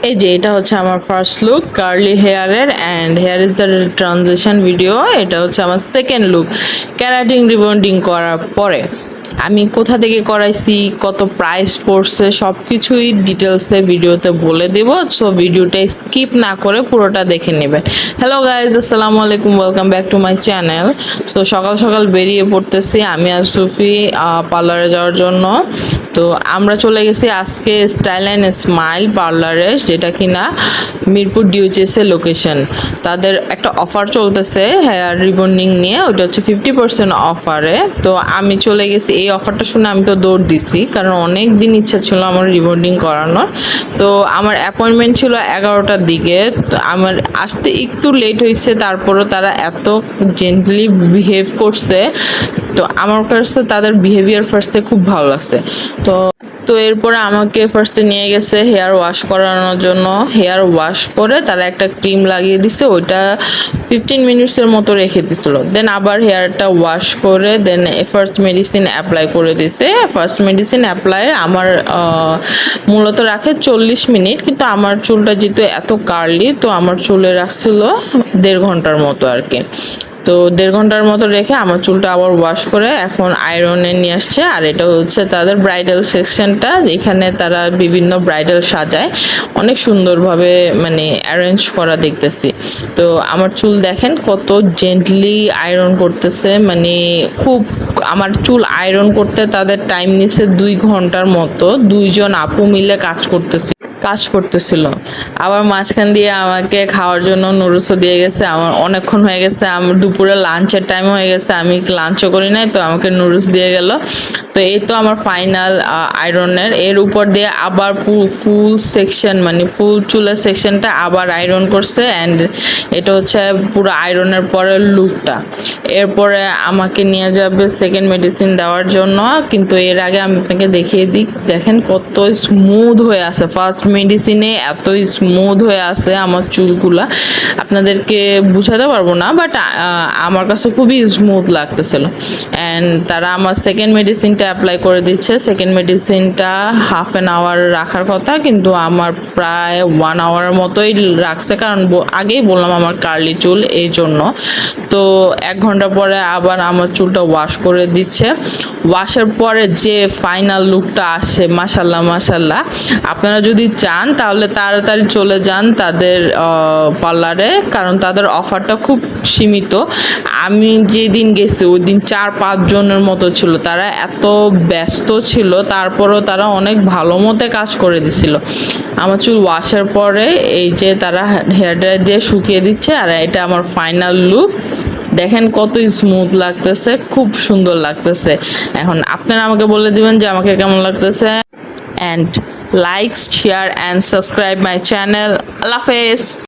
এই যে এটা হচ্ছে আমার ফার্স্ট লুক কার্লি হেয়ারের and hair is the transition video. এটা হচ্ছে আমার সেকেন্ড লুক ক্যারাটিং রিবন্ডিং করার পরে। আমি কোথা থেকে করাইছি, কত প্রাইস পড়ছে, সব কিছুই ডিটেলসে ভিডিওতে বলে দেব। সো ভিডিওটা স্কিপ না করে পুরোটা দেখে নেবেন। হ্যালো গাইজ, আসসালামু আলাইকুম, welcome back to my channel. So সকাল সকাল বেরিয়ে পড়তেছি আমি আর সুফি পার্লারে যাওয়ার জন্য। তো আমরা চলে গেছি আজকে স্টাইল অ্যান্ড স্মাইল পার্লারে, যেটা কিনা মিরপুর ডিউচেস এর লোকেশন। তাদের একটা অফার চলতেছে হেয়ার রিবন্ডিং নিয়ে, ওটা হচ্ছে 50% অফারে। তো আমি চলে গেছি, এই অফারটা শুনে আমি তো দৌড় দিছি, কারণ অনেক দিন ইচ্ছা ছিল আমার রিবন্ডিং করানোর। তো আমার অ্যাপয়েন্টমেন্ট ছিল 11টার দিকে। তো আমার আসতে একটু লেট হয়েছে, তারপরও তারা এত জেন্টলি বিহেভ করছে। তো আমার কাছে তাদের বিহেভিয়ার ফার্স্টে খুব ভালো লাগছে। তো তো এরপরে আমাকে ফার্স্টে নিয়ে গেছে হেয়ার ওয়াশ করানোর জন্য। হেয়ার ওয়াশ করে তারা একটা ক্রিম লাগিয়ে দিছে, ওইটা 15 মিনিটসের মতো রেখে দিছিল। দেন আবার হেয়ারটা ওয়াশ করে দেন ফার্স্ট মেডিসিন অ্যাপ্লাই করে দিছে। ফার্স্ট মেডিসিন অ্যাপ্লাই আমার মূলত রাখে 40 মিনিট, কিন্তু আমার চুলটা যেহেতু এত কার্লি, তো আমার চুলে রাখছিল 1.5 ঘন্টার মতো আর কি। তো 1.5 ঘন্টার মতো রেখে আমার চুলটা আবার ওয়াশ করে এখন আয়রনে নিয়ে আসছে। আর এটা হচ্ছে তাদের ব্রাইডাল সেকশনটা, এখানে তারা বিভিন্ন ব্রাইডাল সাজায় অনেক সুন্দরভাবে, মানে অ্যারেঞ্জ করা দেখতেছি। তো আমার চুল দেখেন কত জেন্টলি আয়রন করতেছে, মানে খুব, আমার চুল আয়রন করতে তাদের টাইম নিছে 2 ঘন্টার মতো। 2জন আপু মিলে কাজ করতেছিল। আবার মাঝখান দিয়ে আমাকে খাওয়ার জন্য নুডলসও দিয়ে গেছে। আমার অনেকক্ষণ হয়ে গেছে, আমার দুপুরে লাঞ্চের টাইম হয়ে গেছে, আমি লাঞ্চও করি নাই, তো আমাকে নুডলস দিয়ে গেল। তো এই তো আমার ফাইনাল আয়রনের। এর উপর দিয়ে আবার ফুল সেকশন, মানে ফুল চুলের সেকশনটা আবার আয়রন করছে। অ্যান্ড এটা হচ্ছে পুরো আয়রনের পরের লুকটা। এরপরে আমাকে নিয়ে যাবে সেকেন্ড মেডিসিন দেওয়ার জন্য, কিন্তু এর আগে আমি আপনাকে দেখিয়ে দিই। দেখেন কত স্মুথ হয়ে আছে, ফার্স্ট মেডিসিনে এত স্মুথ হয়ে আছে আমার চুলগুলা, আপনাদেরকে বুঝাতে পারবো না, বাট আমার কাছে খুবই স্মুথ লাগতেছিল। অ্যান্ড তারা আমার সেকেন্ড মেডিসিনটা অ্যাপ্লাই করে দিচ্ছে। সেকেন্ড মেডিসিনটা হাফ অ্যান আওয়ার রাখার কথা, কিন্তু আমার প্রায় 1 আওয়ারের মতোই রাখছে, কারণ আগেই বললাম আমার কার্লি চুল, এই জন্য। তো 1 ঘন্টা পরে আবার আমার চুলটা ওয়াশ করে দিচ্ছে। ওয়াশের পরে যে ফাইনাল লুকটা আসে, মাশাল্লাহ মাশাল্লাহ। আপনারা যদি চান তাহলে তাড়াতাড়ি চলে যান তাদের পার্লারে, কারণ তাদের অফারটা খুব সীমিত। আমি যেদিন গেছি ওই দিন 4-5 জনের মতো ছিল, তারা এত ব্যস্ত ছিল, তারপরও তারা অনেক ভালো মতো কাজ করে দিছিল। আমার চুল ওয়াশের পরে এই যে তারা হেয়ার ড্রায়ার দিয়ে শুকিয়ে দিচ্ছে, আর এটা আমার ফাইনাল লুক। দেখেন কত স্মুথ লাগতেছে, খুব সুন্দর লাগতেছে। এখন আপনারা আমাকে বলে দিবেন যে আমাকে কেমন লাগতেছে। And like, share and subscribe my channel. আল্লাহ হাফেজ।